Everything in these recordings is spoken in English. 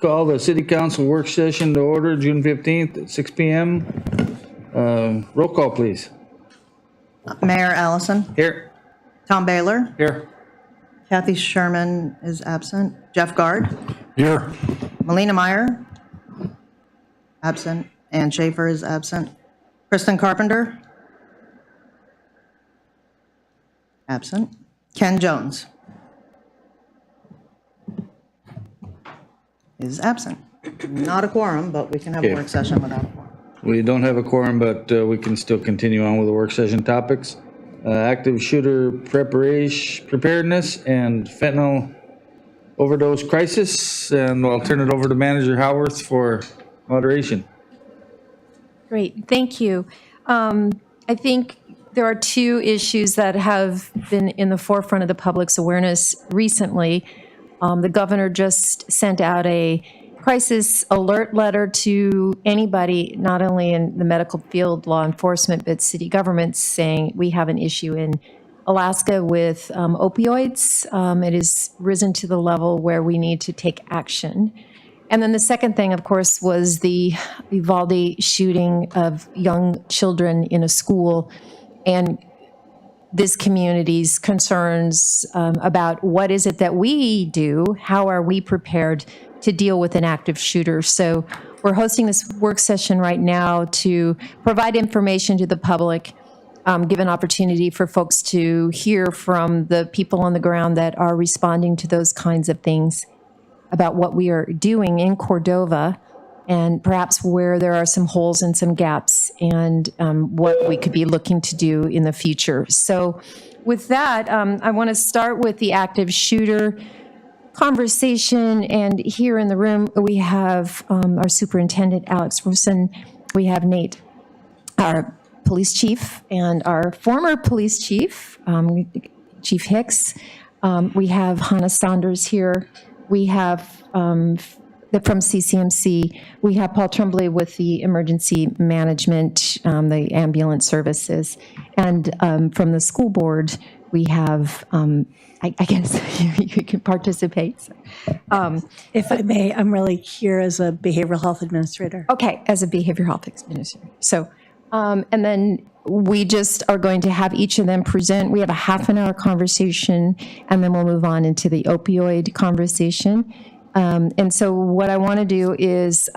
Call the City Council work session to order June 15th at 6 p.m. Roll call, please. Mayor Allison. Here. Tom Baylor. Here. Kathy Sherman is absent. Jeff Guard. Here. Melina Meyer. Absent. Ann Schaefer is absent. Kristen Carpenter. Absent. Ken Jones is absent. Not a quorum, but we can have a work session without a quorum. We don't have a quorum, but we can still continue on with the work session topics. Active shooter preparedness and fentanyl overdose crisis. And I'll turn it over to Manager Howarth for moderation. Great, thank you. I think there are two issues that have been in the forefront of the public's awareness recently. The governor just sent out a crisis alert letter to anybody, not only in the medical field, law enforcement, but city governments, saying we have an issue in Alaska with opioids. It has risen to the level where we need to take action. And then the second thing, of course, was the Uvalde shooting of young children in a school, and this community's concerns about what is it that we do, how are we prepared to deal with an active shooter. So we're hosting this work session right now to provide information to the public, give an opportunity for folks to hear from the people on the ground that are responding to those kinds of things about what we are doing in Cordova, and perhaps where there are some holes and some gaps, and what we could be looking to do in the future. So with that, I want to start with the active shooter conversation. And here in the room, we have our superintendent, Alex Wilson. We have Nate, our police chief, and our former police chief, Chief Hicks. We have Hannah Saunders here. We have from CCMC, we have Paul Tremblay with the emergency management, the ambulance services, and from the school board, we have, I guess you can participate. If I may, I'm really here as a behavioral health administrator. Okay, as a behavioral health administrator. So, and then we just are going to have each of them present. We have a half an hour conversation, and then we'll move on into the opioid conversation. And so what I want to do is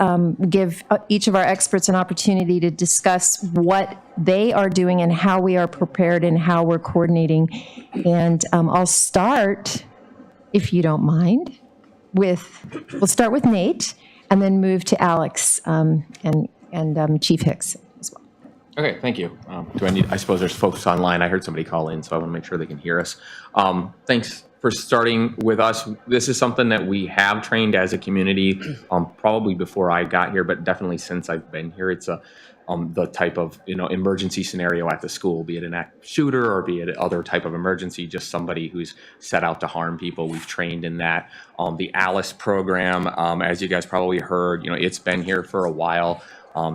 give each of our experts an opportunity to discuss what they are doing and how we are prepared and how we're coordinating. And I'll start, if you don't mind, we'll start with Nate and then move to Alex and Chief Hicks as well. Okay, thank you. I suppose there's folks online. I heard somebody call in, so I want to make sure they can hear us. Thanks for starting with us. This is something that we have trained as a community, probably before I got here, but definitely since I've been here. It's the type of emergency scenario at the school, be it an active shooter or be it other type of emergency, just somebody who's set out to harm people. We've trained in that. The ALICE program, as you guys probably heard, it's been here for a while.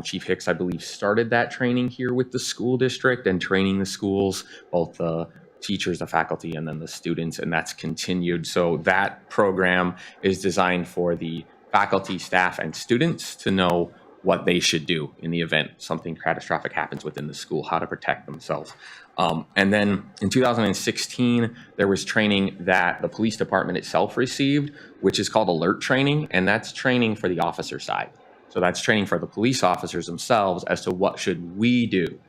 Chief Hicks, I believe, started that training here with the school district and training the schools, both the teachers, the faculty, and then the students, and that's continued. So that program is designed for the faculty, staff, and students to know what they should do in the event something catastrophic happens within the school, how to protect themselves. And then in 2016, there was training that the police department itself received, which is called alert training, and that's training for the officer side. So that's training for the police officers themselves as to what should we do.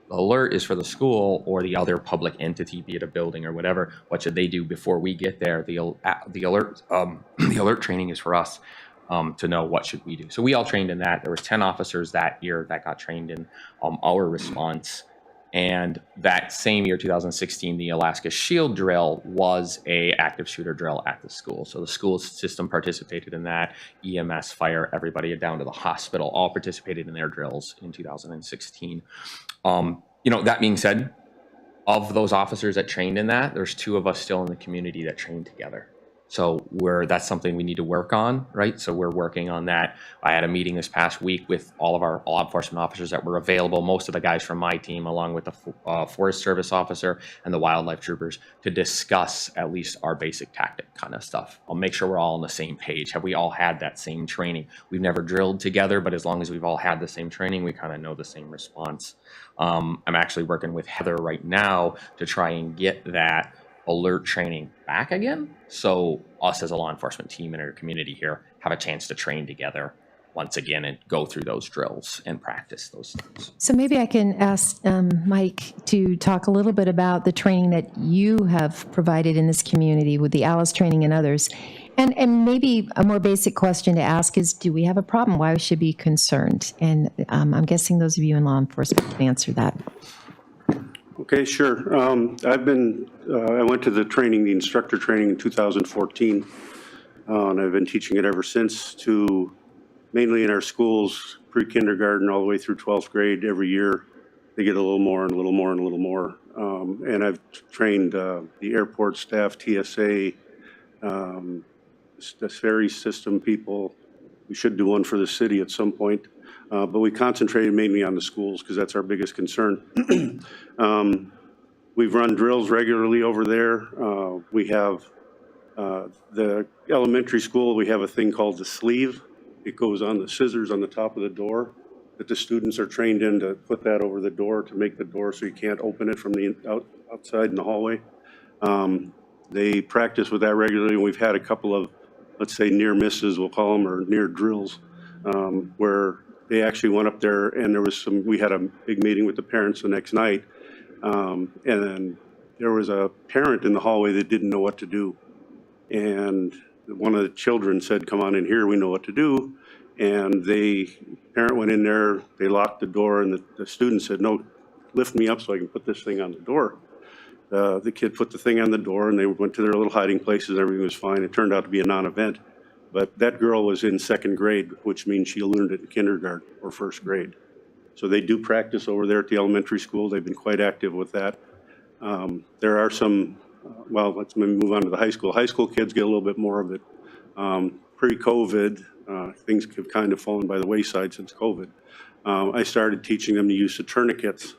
The alert is for the school or the other public entity, be it a building or whatever. What should they do before we get there? The alert training is for us to know what should we do. So we all trained in that. There was 10 officers that year that got trained in our response. And that same year, 2016, the Alaska Shield drill was a active shooter drill at the school. So the school system participated in that. EMS, fire, everybody down to the hospital all participated in their drills in 2016. That being said, of those officers that trained in that, there's 2 of us still in the community that trained together. So that's something we need to work on, right? So we're working on that. I had a meeting this past week with all of our law enforcement officers that were available, most of the guys from my team, along with the Forest Service officer and the wildlife troopers, to discuss at least our basic tactic kind of stuff. I'll make sure we're all on the same page. Have we all had that same training? We've never drilled together, but as long as we've all had the same training, we kind of know the same response. I'm actually working with Heather right now to try and get that alert training back again, so us as a law enforcement team in our community here have a chance to train together once again and go through those drills and practice those things. So maybe I can ask Mike to talk a little bit about the training that you have provided in this community with the ALICE training and others. And maybe a more basic question to ask is, do we have a problem? Why we should be concerned? And I'm guessing those of you in law enforcement can answer that. Okay, sure. I went to the training, the instructor training in 2014, and I've been teaching it ever since, to mainly in our schools, pre-kindergarten all the way through 12th grade. Every year they get a little more and a little more and a little more. And I've trained the airport staff, TSA, the ferry system people. We should do one for the city at some point. But we concentrated mainly on the schools because that's our biggest concern. We've run drills regularly over there. We have the elementary school, we have a thing called the sleeve. It goes on the scissors on the top of the door that the students are trained in, to put that over the door to make the door so you can't open it from the outside in the hallway. They practice with that regularly. We've had a couple of, let's say, near misses, we'll call them, or near drills, where they actually went up there and we had a big meeting with the parents the next night. And then there was a parent in the hallway that didn't know what to do. And one of the children said, "Come on in here, we know what to do." And parent went in there, they locked the door, and the student said, "No, lift me up so I can put this thing on the door." The kid put the thing on the door, and they went to their little hiding places. Everything was fine. It turned out to be a non-event. But that girl was in second grade, which means she learned it in kindergarten or first grade. So they do practice over there at the elementary school. They've been quite active with that. There are some, well, let's maybe move on to the high school. High school kids get a little bit more of it. Pre-COVID, things have kind of fallen by the wayside since COVID. I started teaching them the use of tourniquets,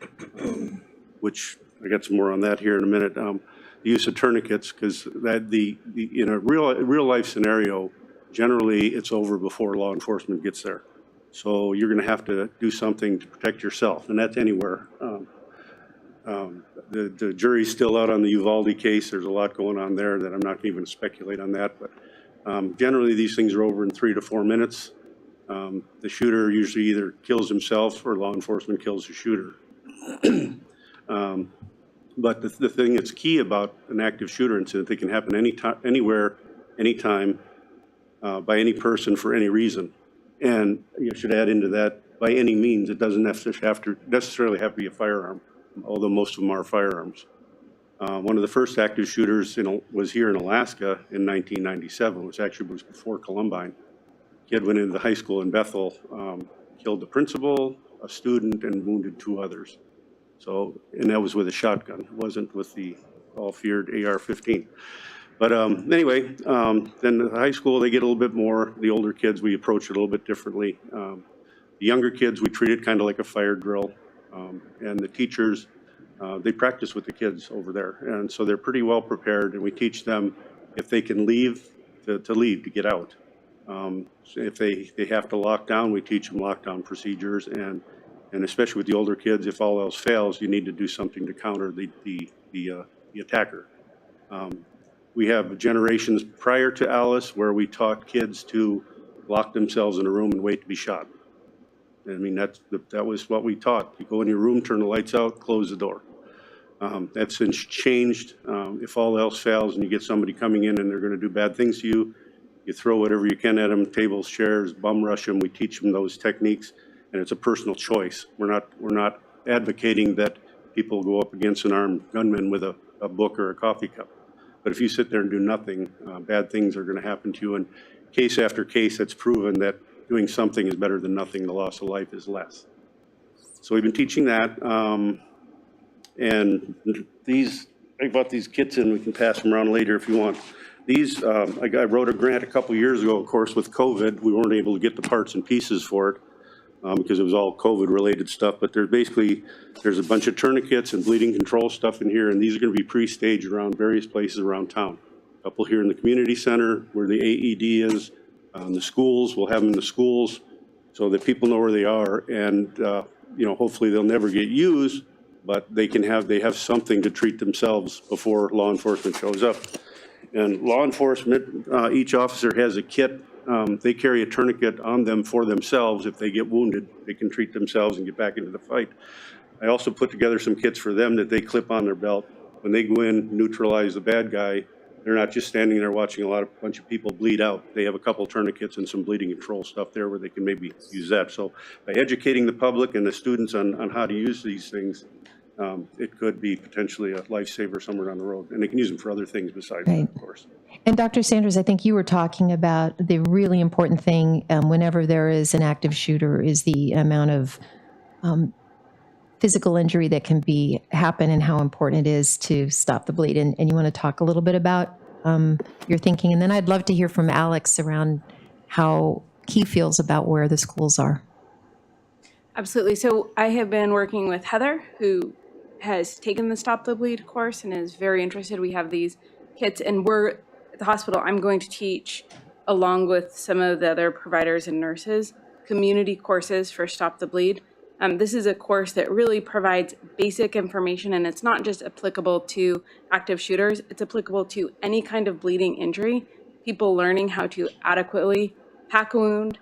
which I got some more on that here in a minute. The use of tourniquets, because in a real life scenario, generally it's over before law enforcement gets there. So you're going to have to do something to protect yourself, and that's anywhere. The jury's still out on the Uvalde case. There's a lot going on there that I'm not even going to speculate on that, but generally these things are over in 3 to 4 minutes. The shooter usually either kills himself or law enforcement kills the shooter. But the thing that's key about an active shooter incident, they can happen anywhere, anytime, by any person for any reason. And you should add into that, by any means. It doesn't necessarily have to be a firearm, although most of them are firearms. One of the first active shooters was here in Alaska in 1997, which actually was before Columbine. Kid went into the high school in Bethel, killed the principal, a student, and wounded 2 others. So, and that was with a shotgun. It wasn't with the all-feared AR-15. But anyway, then the high school, they get a little bit more. The older kids, we approach it a little bit differently. The younger kids, we treat it kind of like a fire drill. And the teachers, they practice with the kids over there. And so they're pretty well prepared, and we teach them, if they can leave, to leave, to get out. If they have to lock down, we teach them lockdown procedures, and especially with the older kids, if all else fails, you need to do something to counter the attacker. We have generations prior to Alice where we taught kids to lock themselves in a room and wait to be shot. I mean, that was what we taught. You go in your room, turn the lights out, close the door. That's since changed. If all else fails and you get somebody coming in and they're going to do bad things to you, you throw whatever you can at them, tables, chairs, bum rush them. We teach them those techniques, and it's a personal choice. We're not advocating that people go up against an armed gunman with a book or a coffee cup. But if you sit there and do nothing, bad things are going to happen to you. And case after case, it's proven that doing something is better than nothing. The loss of life is less. So we've been teaching that. And I brought these kits in. We can pass them around later if you want. These, I wrote a grant a couple years ago, of course, with COVID. We weren't able to get the parts and pieces for it because it was all COVID-related stuff. But there's a bunch of tourniquets and bleeding control stuff in here, and these are going to be pre-staged around various places around town. A couple here in the community center where the AED is. The schools, we'll have them in the schools so that people know where they are, and hopefully they'll never get used, but they have something to treat themselves before law enforcement shows up. And law enforcement, each officer has a kit. They carry a tourniquet on them for themselves. If they get wounded, they can treat themselves and get back into the fight. I also put together some kits for them that they clip on their belt. When they go in, neutralize the bad guy, they're not just standing there watching a bunch of people bleed out. They have a couple tourniquets and some bleeding control stuff there where they can maybe use that. So by educating the public and the students on how to use these things, it could be potentially a lifesaver somewhere down the road. And they can use them for other things besides that, of course. And Dr. Sanders, I think you were talking about the really important thing whenever there is an active shooter is the amount of physical injury that can happen and how important it is to stop the bleed. And you want to talk a little bit about your thinking? And then I'd love to hear from Alex around how he feels about where the schools are. Absolutely. So I have been working with Heather, who has taken the Stop the Bleed course and is very interested. We have these kits, and we're at the hospital. I'm going to teach, along with some of the other providers and nurses, community courses for Stop the Bleed. This is a course that really provides basic information, and it's not just applicable to active shooters. It's applicable to any kind of bleeding injury. People learning how to adequately pack a wound,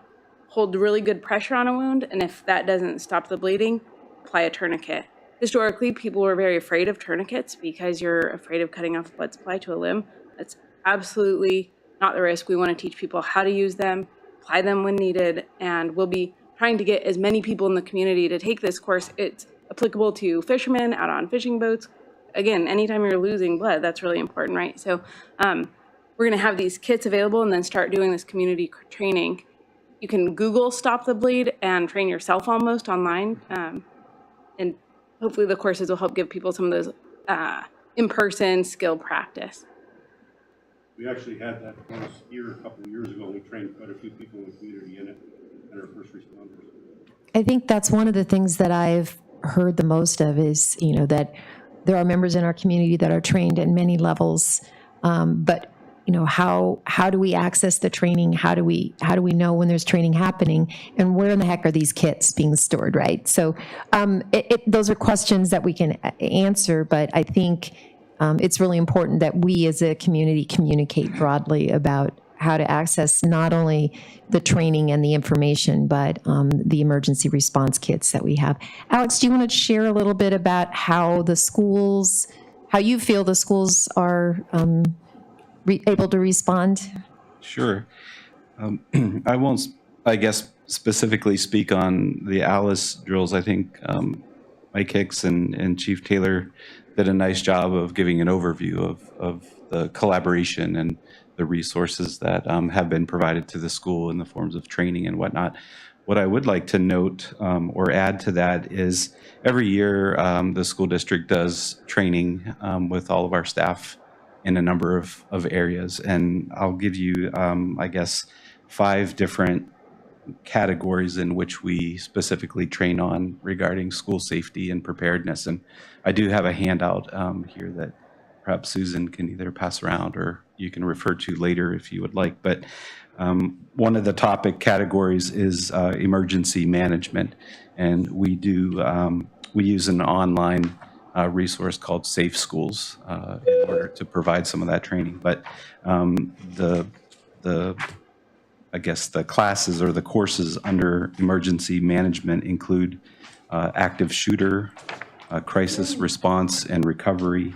hold really good pressure on a wound, and if that doesn't stop the bleeding, apply a tourniquet. Historically, people were very afraid of tourniquets because you're afraid of cutting off blood supply to a limb. That's absolutely not the risk. We want to teach people how to use them, apply them when needed, and we'll be trying to get as many people in the community to take this course. It's applicable to fishermen out on fishing boats. Again, anytime you're losing blood, that's really important, right? So we're going to have these kits available and then start doing this community training. You can Google Stop the Bleed and train yourself almost online. And hopefully the courses will help give people some of those in-person skill practice. We actually had that course here a couple of years ago. We trained quite a few people in the community in it and our first responders. I think that's one of the things that I've heard the most of is, that there are members in our community that are trained at many levels, but how do we access the training? How do we know when there's training happening, and where in the heck are these kits being stored, right? So those are questions that we can answer, but I think it's really important that we as a community communicate broadly about how to access not only the training and the information, but the emergency response kits that we have. Alex, do you want to share a little bit about how you feel the schools are able to respond? Sure. I won't, I guess, specifically speak on the Alice drills. I think Mike Hicks and Chief Taylor did a nice job of giving an overview of the collaboration and the resources that have been provided to the school in the forms of training and whatnot. What I would like to note or add to that is every year the school district does training with all of our staff in a number of areas. And I'll give you, I guess, 5 different categories in which we specifically train on regarding school safety and preparedness. And I do have a handout here that perhaps Susan can either pass around or you can refer to later if you would like. But one of the topic categories is emergency management. And we use an online resource called Safe Schools in order to provide some of that training. But I guess the classes or the courses under emergency management include active shooter, crisis response and recovery,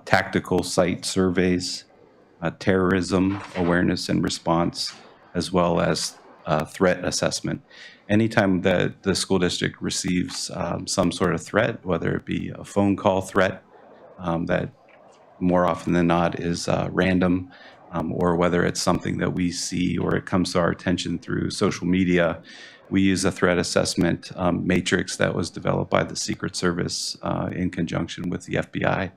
tactical site surveys, terrorism awareness and response, as well as threat assessment. Anytime that the school district receives some sort of threat, whether it be a phone call threat that more often than not is random, or whether it's something that we see or it comes to our attention through social media, we use a threat assessment matrix that was developed by the Secret Service in conjunction with the FBI.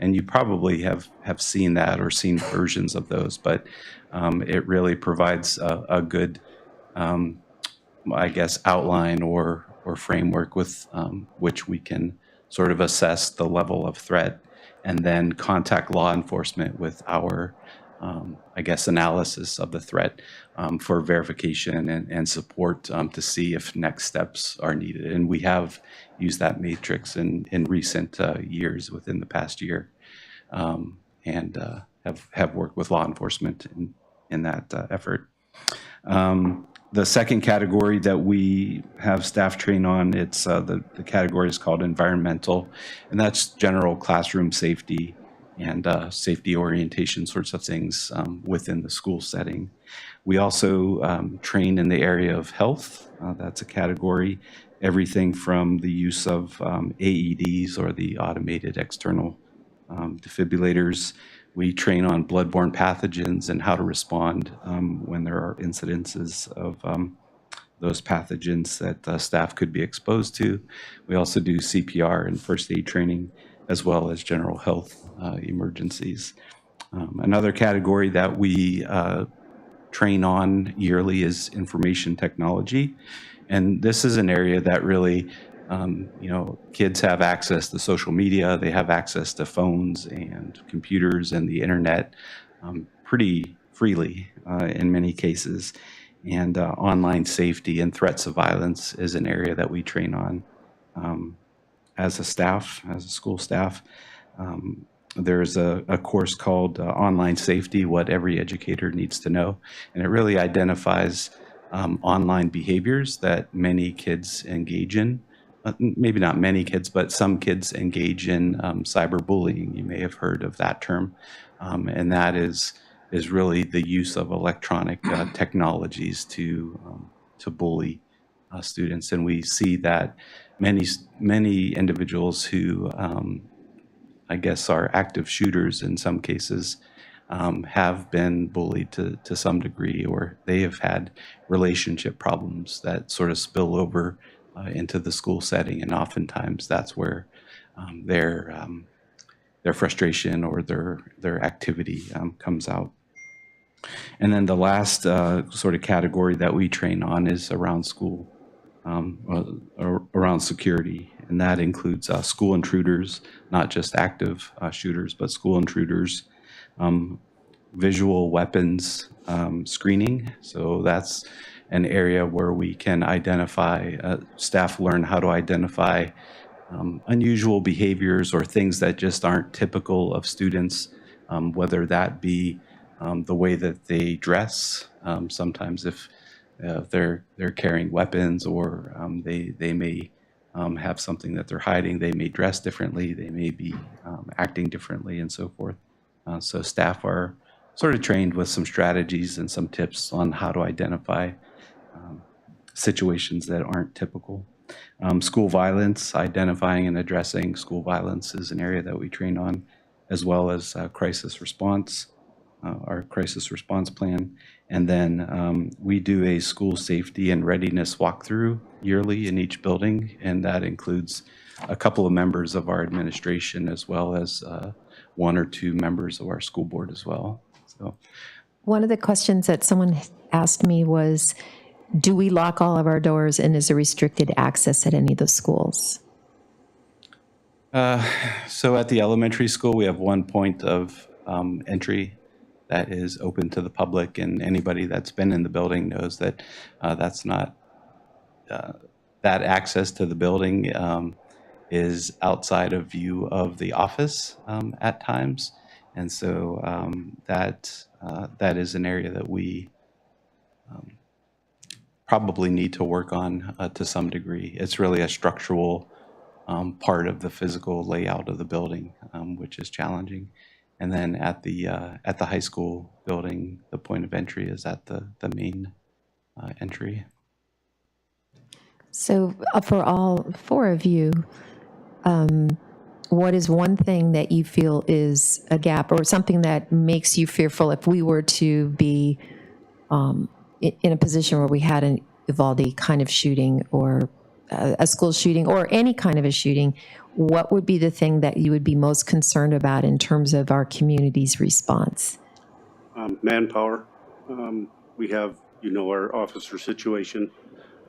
And you probably have seen that or seen versions of those, but it really provides a good, I guess, outline or framework with which we can sort of assess the level of threat and then contact law enforcement with our, I guess, analysis of the threat for verification and support to see if next steps are needed. And we have used that matrix in recent years within the past year and have worked with law enforcement in that effort. The second category that we have staff train on, it's the category is called environmental, and that's general classroom safety and safety orientation sorts of things within the school setting. We also train in the area of health. That's a category, everything from the use of AEDs or the automated external defibrillators. We train on bloodborne pathogens and how to respond when there are incidences of those pathogens that staff could be exposed to. We also do CPR and first aid training, as well as general health emergencies. Another category that we train on yearly is information technology. And this is an area that really, kids have access to social media, they have access to phones and computers and the internet pretty freely in many cases. And online safety and threats of violence is an area that we train on as a staff, as a school staff. There's a course called Online Safety, What Every Educator Needs to Know. And it really identifies online behaviors that many kids engage in. Maybe not many kids, but some kids engage in cyberbullying. You may have heard of that term. And that is really the use of electronic technologies to bully students. And we see that many individuals who I guess are active shooters in some cases have been bullied to some degree, or they have had relationship problems that sort of spill over into the school setting, and oftentimes that's where their frustration or their activity comes out. And then the last sort of category that we train on is around school, around security, and that includes school intruders, not just active shooters, but school intruders, visual weapons screening. So that's an area where we can identify, staff learn how to identify unusual behaviors or things that just aren't typical of students, whether that be the way that they dress. Sometimes if they're carrying weapons, or they may have something that they're hiding, they may dress differently, they may be acting differently, and so forth. So staff are sort of trained with some strategies and some tips on how to identify situations that aren't typical. School violence, identifying and addressing school violence is an area that we train on, as well as crisis response, our crisis response plan. And then we do a school safety and readiness walkthrough yearly in each building, and that includes a couple of members of our administration, as well as one or two members of our school board as well. So, one of the questions that someone asked me was, do we lock all of our doors, and is there restricted access at any of the schools? So at the elementary school, we have one point of entry that is open to the public, and anybody that's been in the building knows that that's not, that access to the building is outside of view of the office at times. And so that is an area that we probably need to work on to some degree. It's really a structural part of the physical layout of the building, which is challenging. And then at the high school building, the point of entry is at the main entry. So for all four of you, what is one thing that you feel is a gap, or something that makes you fearful if we were to be in a position where we had Uvalde kind of shooting or a school shooting or any kind of a shooting, what would be the thing that you would be most concerned about in terms of our community's response? Manpower. We have, our officer situation.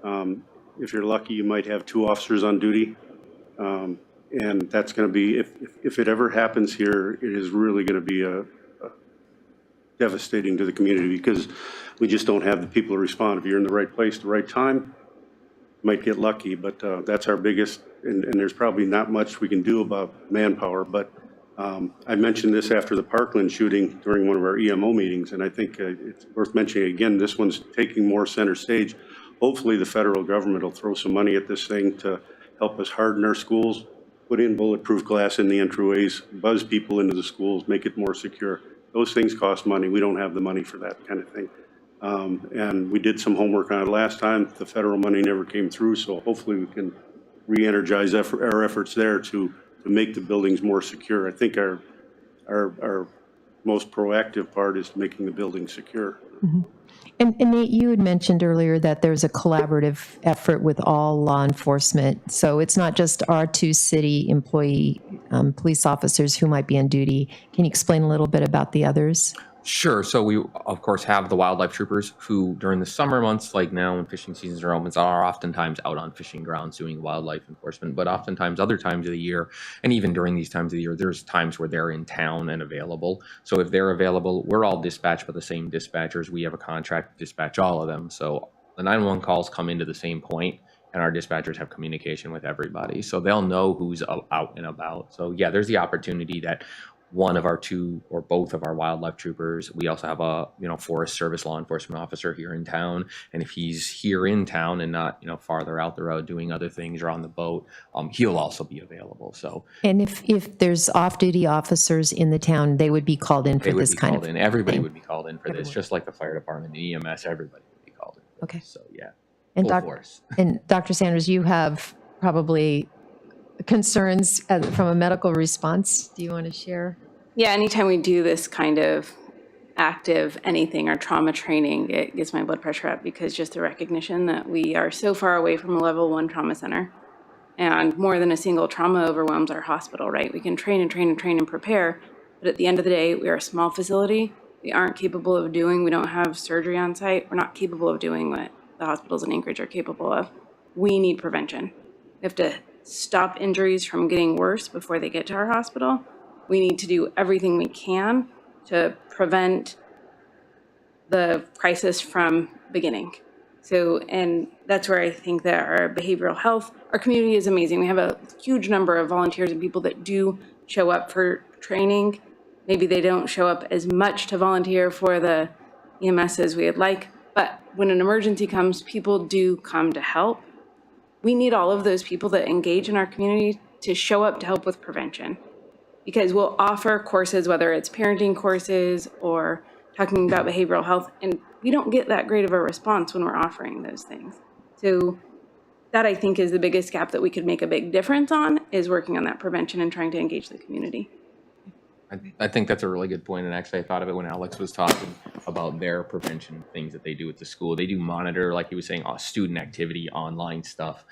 If you're lucky, you might have 2 officers on duty. And that's going to be, if it ever happens here, it is really going to be a devastating to the community because we just don't have the people to respond. If you're in the right place at the right time, you might get lucky, but that's our biggest, and there's probably not much we can do about manpower. But I mentioned this after the Parkland shooting during one of our EMO meetings, and I think it's worth mentioning again, this one's taking more center stage. Hopefully the federal government will throw some money at this thing to help us harden our schools, put in bulletproof glass in the entryways, buzz people into the schools, make it more secure. Those things cost money. We don't have the money for that kind of thing. And we did some homework on it last time. The federal money never came through, so hopefully we can re-energize our efforts there to make the buildings more secure. I think our most proactive part is making the buildings secure. Mm-hmm. And Nate, you had mentioned earlier that there's a collaborative effort with all law enforcement. So it's not just our 2 city employee police officers who might be on duty. Can you explain a little bit about the others? Sure. So we, of course, have the wildlife troopers who, during the summer months, like now when fishing seasons are open, are oftentimes out on fishing grounds doing wildlife enforcement. But oftentimes, other times of the year, and even during these times of the year, there's times where they're in town and available. So if they're available, we're all dispatched by the same dispatchers. We have a contract to dispatch all of them. So the 911 calls come into the same point, and our dispatchers have communication with everybody. So they'll know who's out and about. So yeah, there's the opportunity that one of our 2 or both of our wildlife troopers. We also have a Forest Service law enforcement officer here in town, and if he's here in town and not farther out the road doing other things or on the boat, he'll also be available. So, and if there's off-duty officers in the town, they would be called in for this kind of thing. Everybody would be called in for this, just like the fire department, the EMS. Everybody would be called in. For okay. This. So yeah, and full force. And Dr. Sanders, you have probably concerns from a medical response. Do you want to share? Yeah, anytime we do this kind of active anything or trauma training, it gets my blood pressure up because just the recognition that we are so far away from a level 1 trauma center and more than a single trauma overwhelms our hospital, right? We can train and train and train and prepare, but at the end of the day, we are a small facility. We aren't capable of doing, we don't have surgery on site. We're not capable of doing what the hospitals in Anchorage are capable of. We need prevention. We have to stop injuries from getting worse before they get to our hospital. We need to do everything we can to prevent the crisis from beginning. So, and that's where I think that our behavioral health, our community is amazing. We have a huge number of volunteers and people that do show up for training. Maybe they don't show up as much to volunteer for the EMS as we would like, but when an emergency comes, people do come to help. We need all of those people that engage in our community to show up to help with prevention. Because we'll offer courses, whether it's parenting courses or talking about behavioral health, and we don't get that great of a response when we're offering those things. So that, I think, is the biggest gap that we could make a big difference on, is working on that prevention and trying to engage the community. I think that's a really good point, and actually I thought of it when Alex was talking about their prevention things that they do at the school. They do monitor, like he was saying, student activity, online stuff.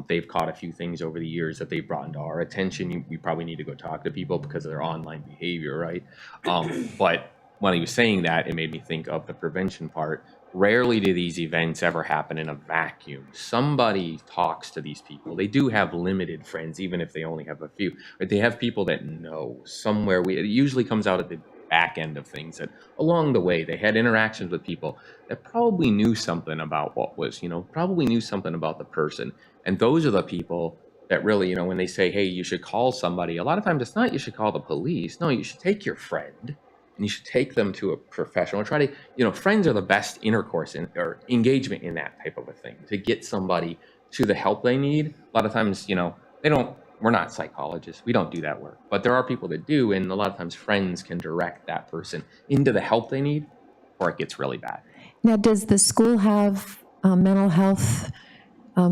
They've caught a few things over the years that they've brought into our attention. We probably need to go talk to people because of their online behavior, right? But when he was saying that, it made me think of the prevention part. Rarely do these events ever happen in a vacuum. Somebody talks to these people. They do have limited friends, even if they only have a few. But they have people that know somewhere. It usually comes out at the back end of things that along the way they had interactions with people that probably knew something about what was, probably knew something about the person. And those are the people that really, when they say, hey, you should call somebody, a lot of times it's not you should call the police. No, you should take your friend. And you should take them to a professional. Try to, friends are the best intercourse or engagement in that type of a thing, to get somebody to the help they need. A lot of times, we're not psychologists. We don't do that work. But there are people that do. And a lot of times friends can direct that person into the help they need before it gets really bad. Now, does the school have mental health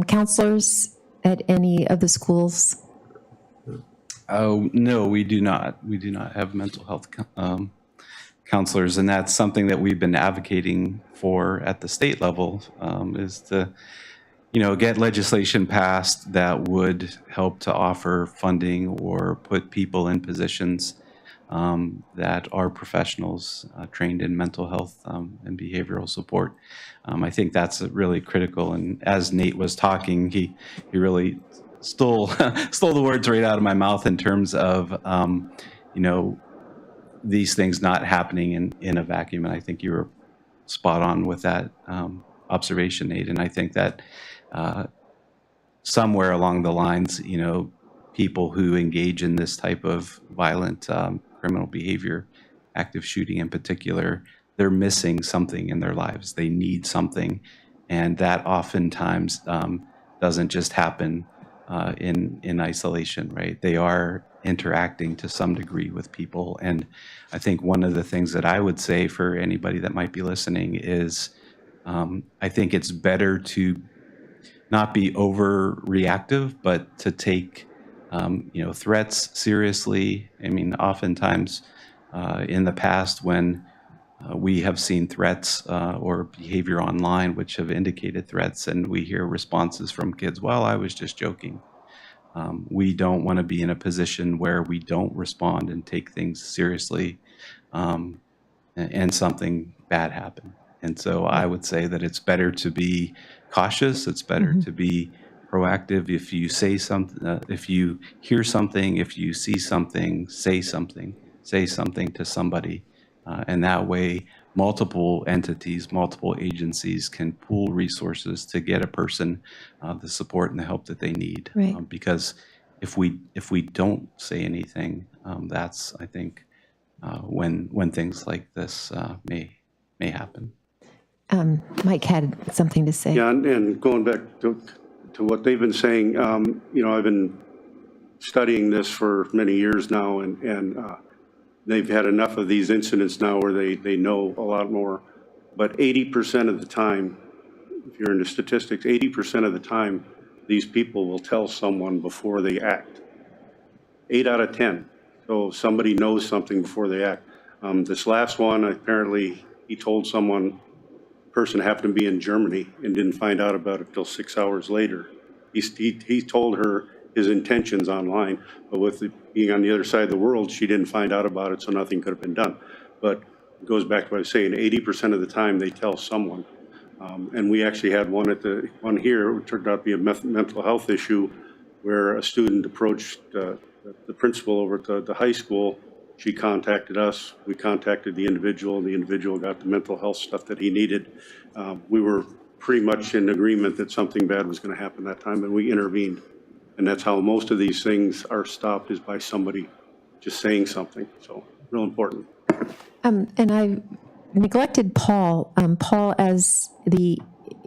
counselors at any of the schools? Oh, no, we do not. We do not have mental health counselors, and that's something that we've been advocating for at the state level, is to, get legislation passed that would help to offer funding or put people in positions that are professionals trained in mental health and behavioral support. I think that's really critical. And as Nate was talking, he really stole the words right out of my mouth in terms of these things not happening in a vacuum. And I think you were spot on with that observation, Nate. And I think that somewhere along the lines, people who engage in this type of violent criminal behavior, active shooting in particular, they're missing something in their lives. They need something. And that oftentimes doesn't just happen in isolation, right? They are interacting to some degree with people. And I think one of the things that I would say for anybody that might be listening is I think it's better to not be overreactive, but to take threats seriously. I mean, oftentimes in the past when we have seen threats or behavior online which have indicated threats, and we hear responses from kids, well, I was just joking. We don't want to be in a position where we don't respond and take things seriously and something bad happen. And so I would say that it's better to be cautious. It's better to be proactive. If you say something, if you hear something, if you see something, say something to somebody. And that way, multiple entities, multiple agencies can pool resources to get a person the support and the help that they need. Right. Because if we don't say anything, that's, I think, when things like this may happen. Mike had something to say. Yeah, and going back to what they've been saying, I've been studying this for many years now, and they've had enough of these incidents now where they know a lot more. But 80% of the time, if you're into statistics, 80% of the time, these people will tell someone before they act. 8 out of 10. So somebody knows something before they act. This last one, apparently, he told someone, person happened to be in Germany and didn't find out about it till 6 hours later. He told her his intentions online, but with it being on the other side of the world, she didn't find out about it, so nothing could have been done. But it goes back to what I was saying, 80% of the time they tell someone. And we actually had one here, it turned out to be a mental health issue, where a student approached the principal over at the high school. She contacted us, we contacted the individual, and the individual got the mental health stuff that he needed. We were pretty much in agreement that something bad was going to happen that time, and we intervened. And that's how most of these things are stopped, is by somebody just saying something. So, real important. And I neglected Paul. Paul, as the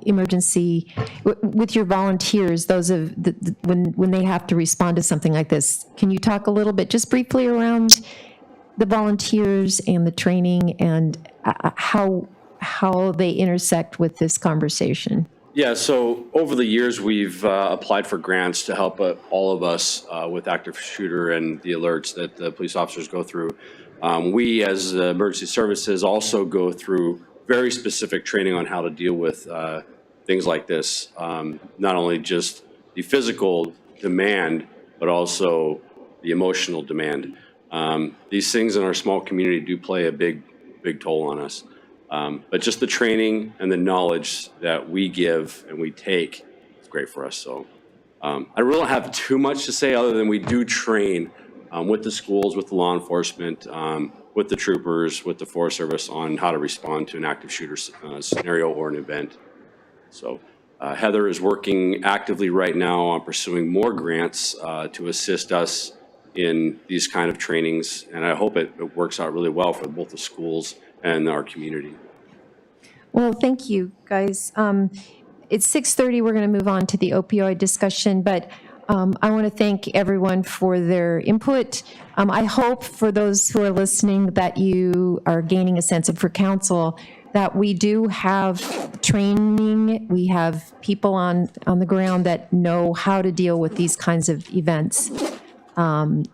emergency, with your volunteers, those of when they have to respond to something like this, can you talk a little bit, just briefly, around the volunteers and the training and how they intersect with this conversation? Yeah, so over the years, we've applied for grants to help all of us with active shooter and the alerts that the police officers go through. We, as emergency services, also go through very specific training on how to deal with things like this. Not only just the physical demand, but also the emotional demand. These things in our small community do play a big toll on us. But just the training and the knowledge that we give and we take is great for us. So I really don't have too much to say other than we do train with the schools, with the law enforcement, with the troopers, with the Forest Service on how to respond to an active shooter scenario or an event. So Heather is working actively right now on pursuing more grants to assist us in these kind of trainings. And I hope it works out really well for both the schools and our community. Well, thank you, guys. It's 6:30. We're going to move on to the opioid discussion, but I want to thank everyone for their input. I hope for those who are listening that you are gaining a sense of, for council, that we do have training. We have people on the ground that know how to deal with these kinds of events. You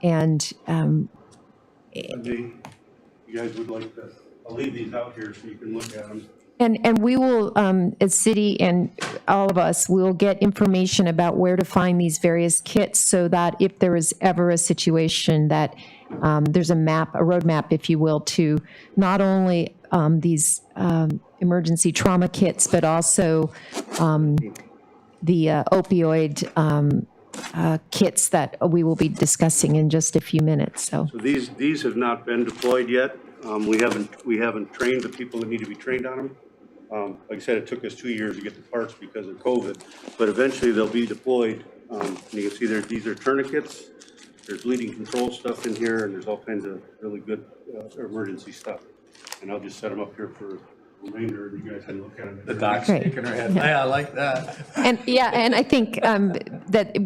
guys would like to I'll leave these out here so you can look at them. And we will, as city and all of us, will get information about where to find these various kits so that if there is ever a situation that there's a map, a roadmap, if you will, to not only these emergency trauma kits, but also the opioid kits that we will be discussing in just a few minutes. So These have not been deployed yet. We haven't trained the people that need to be trained on them. Like I said, it took us 2 years to get the parts because of COVID, but eventually they'll be deployed. You can see these are tourniquets. There's bleeding control stuff in here, and there's all kinds of really good emergency stuff. And I'll just set them up here for a remainder, and you guys can look at them. The doc's shaking her head. Yeah, I like that. And I think that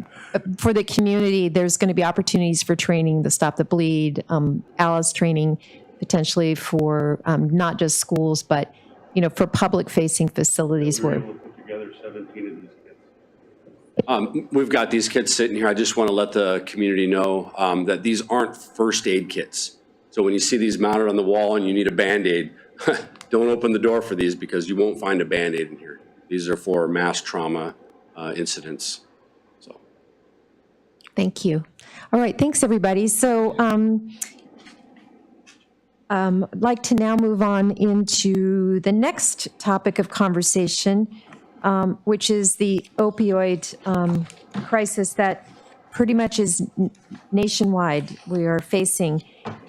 for the community, there's going to be opportunities for training, the Stop the Bleed, Alice training, potentially for not just schools, but for public-facing facilities We were where. able to put together 17 of these kits. We've got these kits sitting here. I just want to let the community know that these aren't first aid kits. So when you see these mounted on the wall and you need a Band-Aid, don't open the door for these because you won't find a Band-Aid in here. These are for mass trauma incidents. So, Thank you. All right, thanks, everybody. So I'd like to now move on into the next topic of conversation, which is the opioid crisis that pretty much is nationwide. We are facing,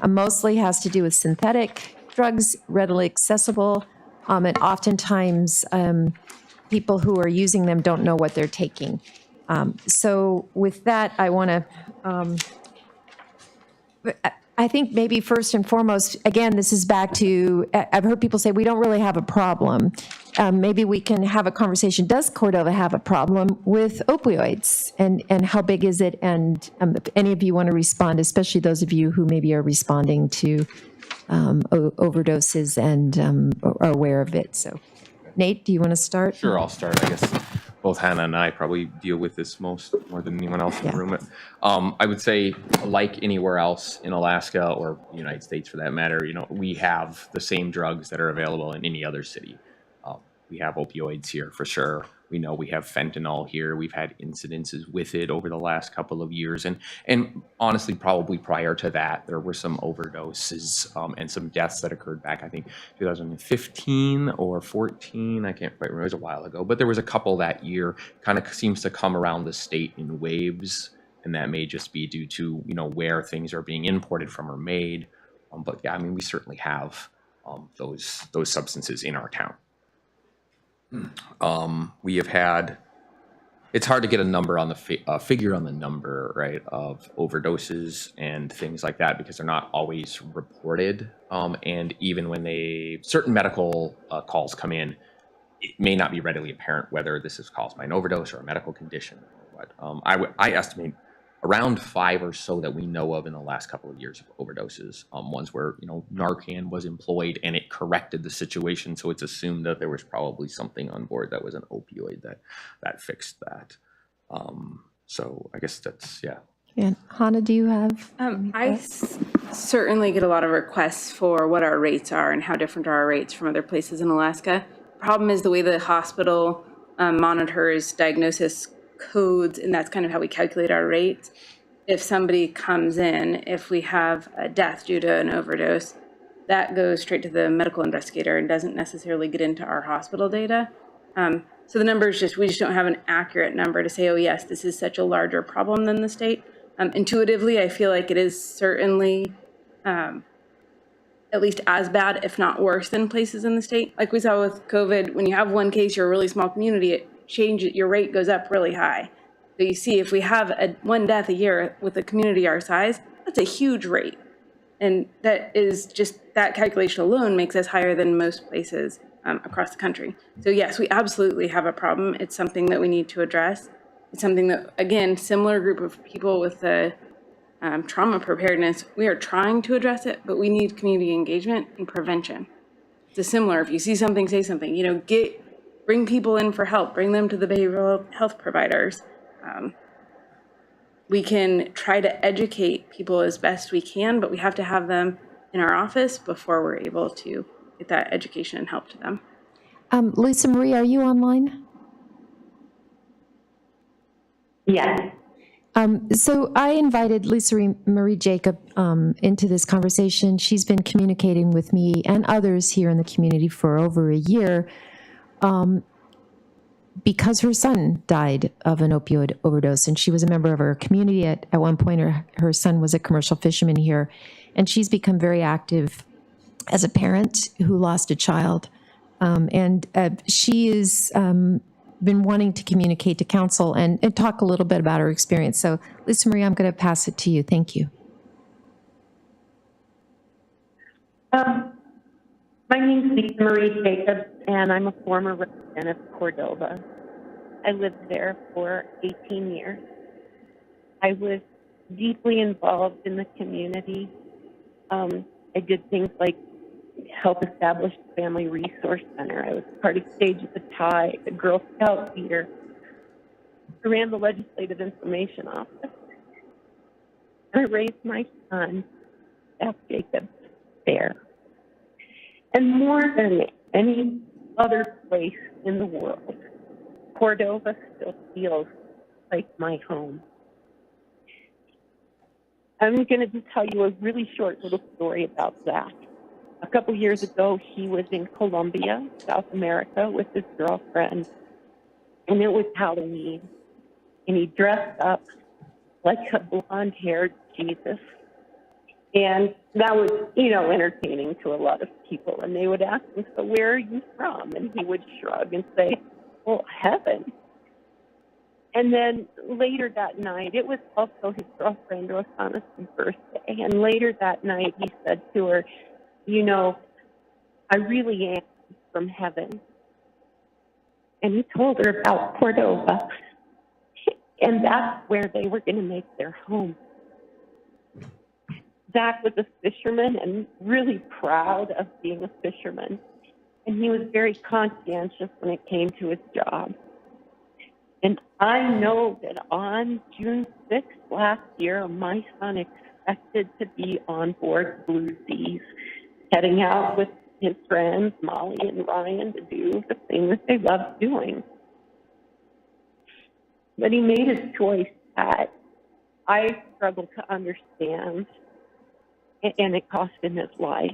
mostly has to do with synthetic drugs, readily accessible, and oftentimes people who are using them don't know what they're taking. So with that, I want to, I think maybe first and foremost, again, this is back to, I've heard people say we don't really have a problem. Maybe we can have a conversation. Does Cordova have a problem with opioids? And how big is it? And if any of you want to respond, especially those of you who maybe are responding to overdoses and are aware of it. So Nate, do you want to start? Sure, I'll start. I guess both Hannah and I probably deal with this more than anyone else in the room. I would say, like anywhere else in Alaska or the United States for that matter, we have the same drugs that are available in any other city. We have opioids here for sure. We know we have fentanyl here. We've had incidences with it over the last couple of years. And honestly, probably prior to that, there were some overdoses and some deaths that occurred back, I think, 2015 or 14. I can't quite remember. It was a while ago. But there was a couple that year. Kind of seems to come around the state in waves. And that may just be due to, where things are being imported from or made. But yeah, I mean, we certainly have those substances in our town. We have had, it's hard to get a number on the figure on the number, right, of overdoses and things like that because they're not always reported. And even when certain medical calls come in, it may not be readily apparent whether this is caused by an overdose or a medical condition or what. I estimate around 5 or so that we know of in the last couple of years of overdoses. Ones where, Narcan was employed and it corrected the situation. So it's assumed that there was probably something on board that was an opioid that fixed that. So I guess that's, yeah. And Hannah, do you have? I certainly get a lot of requests for what our rates are and how different are our rates from other places in Alaska. Problem is the way the hospital monitors diagnosis codes, and that's kind of how we calculate our rates. If somebody comes in, if we have a death due to an overdose, that goes straight to the medical investigator and doesn't necessarily get into our hospital data. So the numbers we just don't have an accurate number to say, oh yes, this is such a larger problem than the state. Intuitively, I feel like it is certainly at least as bad, if not worse, than places in the state. Like we saw with COVID, when you have one case, you're a really small community, your rate goes up really high. So you see, if we have one death a year with a community our size, that's a huge rate. And that is just, that calculation alone makes us higher than most places across the country. So yes, we absolutely have a problem. It's something that we need to address. It's something that, again, similar group of people with the trauma preparedness, we are trying to address it, but we need community engagement and prevention. It's similar, if you see something, say something, bring people in for help, bring them to the behavioral health providers. We can try to educate people as best we can, but we have to have them in our office before we're able to get that education and help to them. Lisa Marie, are you online? Yes. So I invited Lisa Marie Jacob into this conversation. She's been communicating with me and others here in the community for over a year because her son died of an opioid overdose, and she was a member of our community. At one point, her son was a commercial fisherman here, and she's become very active as a parent who lost a child. And she is been wanting to communicate to council and talk a little bit about her experience. So, Lisa Marie, I'm going to pass it to you. Thank you. My name is Lisa Marie Jacobs, and I'm a former resident of Cordova. I lived there for 18 years. I was deeply involved in the community. I did things like help establish the Family Resource Center. I was part of Stage of the Tie, the Girl Scout leader. I ran the Legislative Information Office. I raised my son, F. Jacobs, there. And more than any other place in the world, Cordova still feels like my home. I'm going to just tell you a really short little story about Zach. A couple years ago, he was in Colombia, South America, with his girlfriend, and it was Halloween. And he dressed up like a blonde-haired Jesus. And that was, entertaining to a lot of people. And they would ask him, so where are you from? And he would shrug and say, well, heaven. And then later that night, it was also his girlfriend Rosana's birthday. And later that night, he said to her, I really am from heaven. And he told her about Cordova. And that's where they were going to make their home. Zach was a fisherman and really proud of being a fisherman. And he was very conscientious when it came to his job. And I know that on June 6th last year, my son expected to be on board Blue Seas, heading out with his friends, Molly and Ryan, to do the thing that they love doing. But he made his choice that I struggle to understand, and it cost him his life.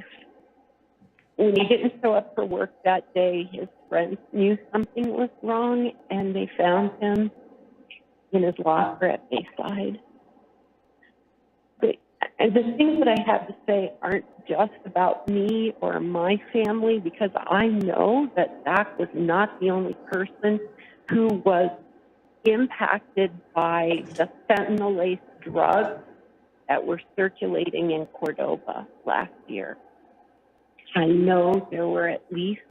When he didn't show up for work that day, his friends knew something was wrong, and they found him in his locker at Bayside. And the things that I have to say aren't just about me or my family, because I know that Zach was not the only person who was impacted by the fentanyl-laced drugs that were circulating in Cordova last year. I know there were at least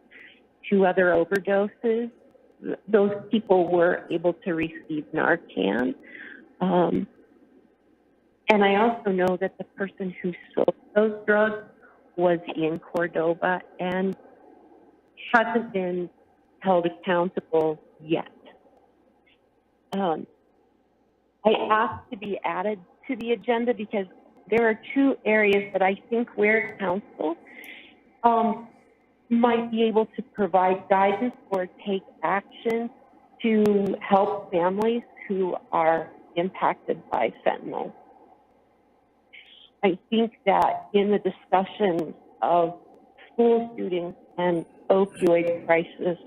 2 other overdoses. Those people were able to receive Narcan. And I also know that the person who sold those drugs was in Cordova and hasn't been held accountable yet. I asked to be added to the agenda because there are 2 areas that I think where council might be able to provide guidance or take action to help families who are impacted by fentanyl. I think that in the discussion of school shootings and opioid crisis,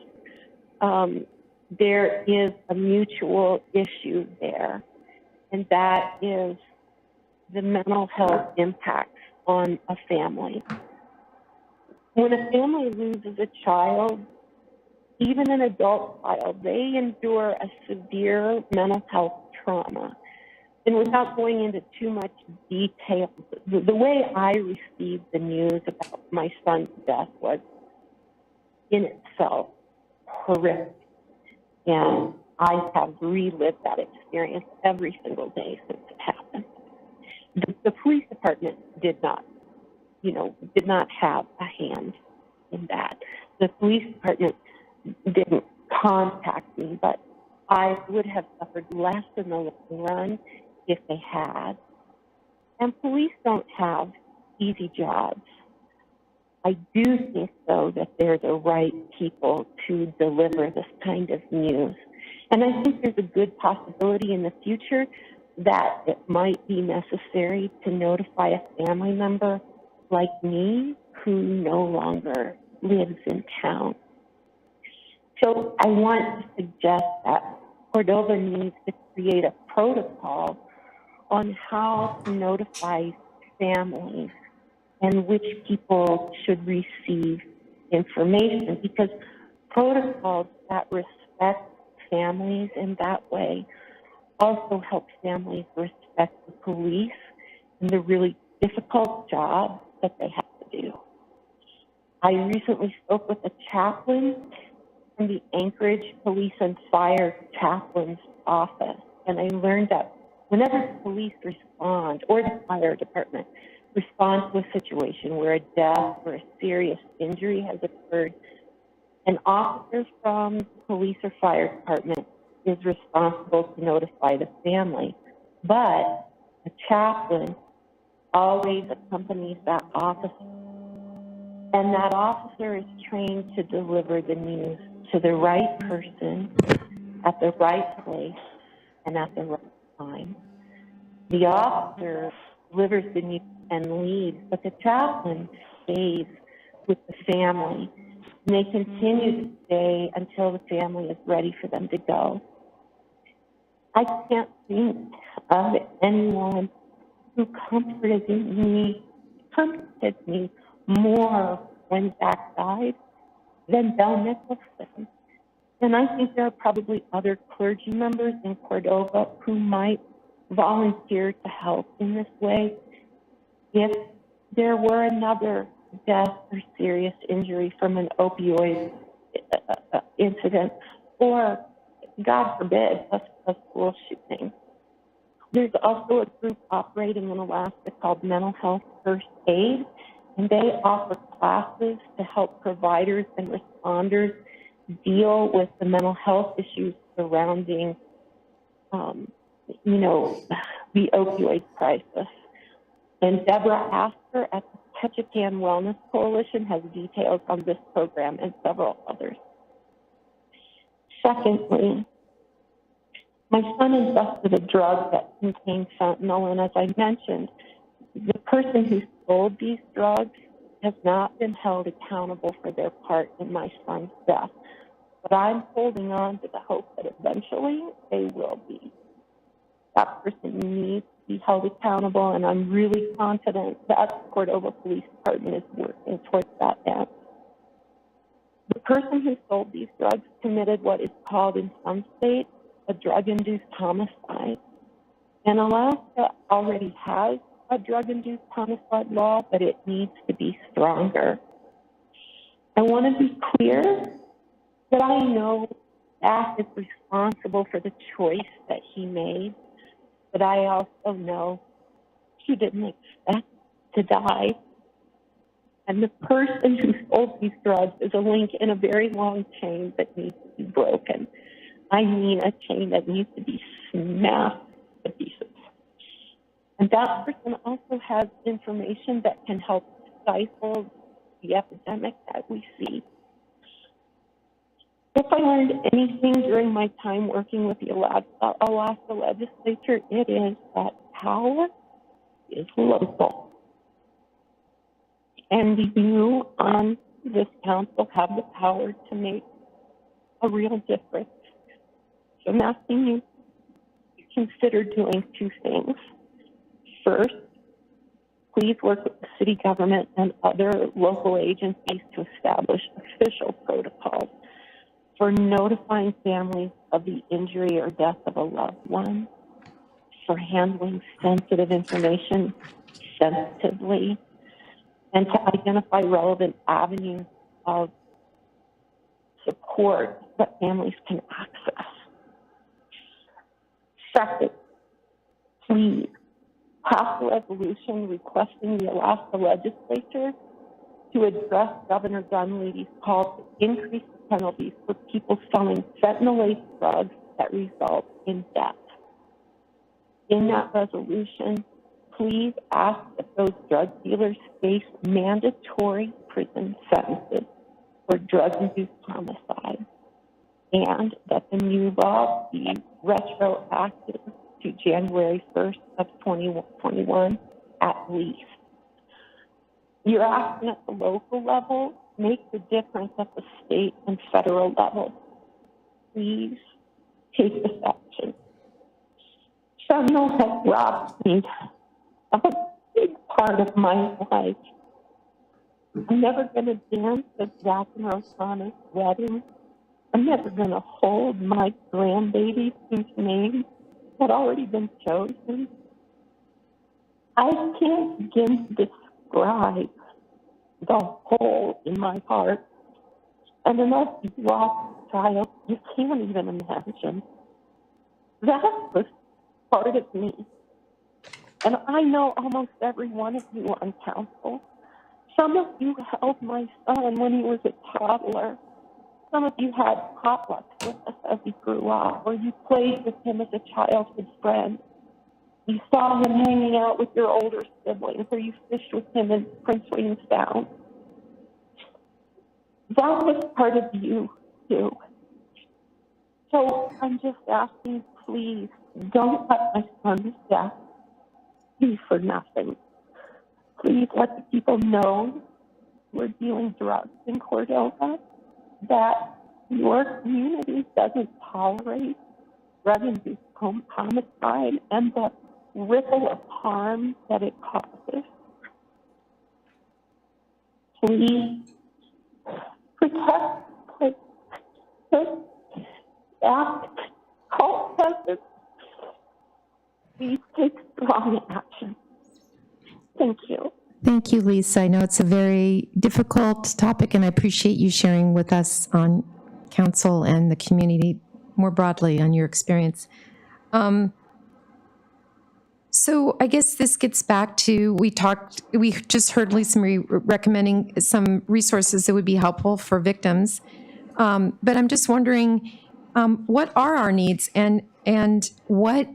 there is a mutual issue there, and that is the mental health impacts on a family. When a family loses a child, even an adult child, they endure a severe mental health trauma. And without going into too much detail, the way I received the news about my son's death was in itself horrific. And I have relived that experience every single day since it happened. The police department did not have a hand in that. The police department didn't contact me, but I would have suffered less in the long run if they had. And police don't have easy jobs. I do think, though, that they're the right people to deliver this kind of news. And I think there's a good possibility in the future that it might be necessary to notify a family member like me who no longer lives in town. So I want to suggest that Cordova needs to create a protocol on how to notify families and which people should receive information, because protocols that respect families in that way also help families respect the police and the really difficult job that they have to do. I recently spoke with a chaplain from the Anchorage Police and Fire Chaplain's office, and I learned that whenever the police respond, or the fire department responds to a situation where a death or a serious injury has occurred, an officer from the police or fire department is responsible to notify the family, but a chaplain always accompanies that officer, and that officer is trained to deliver the news to the right person at the right place and at the right time. The officer delivers the news and leaves, but the chaplain stays with the family, and they continue to stay until the family is ready for them to go. I can't think of anyone who comforted me more when Zach died than Belle Nicholson. And I think there are probably other clergy members in Cordova who might volunteer to help in this way if there were another death or serious injury from an opioid incident, or, God forbid, a school shooting. There's also a group operating in Alaska called Mental Health First Aid, and they offer classes to help providers and responders deal with the mental health issues surrounding, the opioid crisis. And Deborah Asper at the Ketchikan Wellness Coalition has details on this program and several others. Secondly, my son ingested a drug that contained fentanyl, and as I mentioned, the person who sold these drugs has not been held accountable for their part in my son's death. But I'm holding on to the hope that eventually they will be. That person needs to be held accountable, and I'm really confident that the Cordova Police Department is working towards that end. The person who sold these drugs committed what is called in some states a drug-induced homicide. And Alaska already has a drug-induced homicide law, but it needs to be stronger. I want to be clear that I know Zach is responsible for the choice that he made, but I also know he didn't expect to die. And the person who sold these drugs is a link in a very long chain that needs to be broken. I mean a chain that needs to be smashed to pieces. And that person also has information that can help stifle the epidemic that we see. If I learned anything during my time working with the Alaska legislature, it is that power is local. And you on this council have the power to make a real difference. So I'm asking you to consider doing two things. First, please work with the city government and other local agencies to establish official protocols for notifying families of the injury or death of a loved one, for handling sensitive information sensitively, and to identify relevant avenues of support that families can access. Second, please pass a resolution requesting the Alaska legislature to address Governor Dunleavy's call to increase the penalties for people selling fentanyl-laced drugs that result in death. In that resolution, please ask that those drug dealers face mandatory prison sentences for drug-induced homicide, and that the new law be retroactive to January 1st of 2021 at least. You're asking at the local level, make the difference at the state and federal level. Please take this action. Fentanyl has robbed me of a big part of my life. I'm never going to dance at Zach and Rosanna's wedding. I'm never going to hold my grandbaby whose name had already been chosen. I can't begin to describe the hole in my heart. And unless you lost a child, you can't even imagine. That was part of me. And I know almost every one of you on council. Some of you held my son when he was a toddler. Some of you had potlucks with us as he grew up, or you played with him as a childhood friend. You saw him hanging out with your older siblings, or you fished with him in Prince William Sound. That was part of you, too. So I'm just asking, please, don't let my son's death be for nothing. Please let the people know we're dealing drugs in Cordova, that your community doesn't tolerate drug-induced homicide and the ripple of harm that it causes. Please protect, call justice. Please take strong action. Thank you. Thank you, Lisa. I know it's a very difficult topic, and I appreciate you sharing with us on council and the community more broadly on your experience. So I guess this gets back to, we just heard Lisa Marie recommending some resources that would be helpful for victims. But I'm just wondering, what are our needs, and what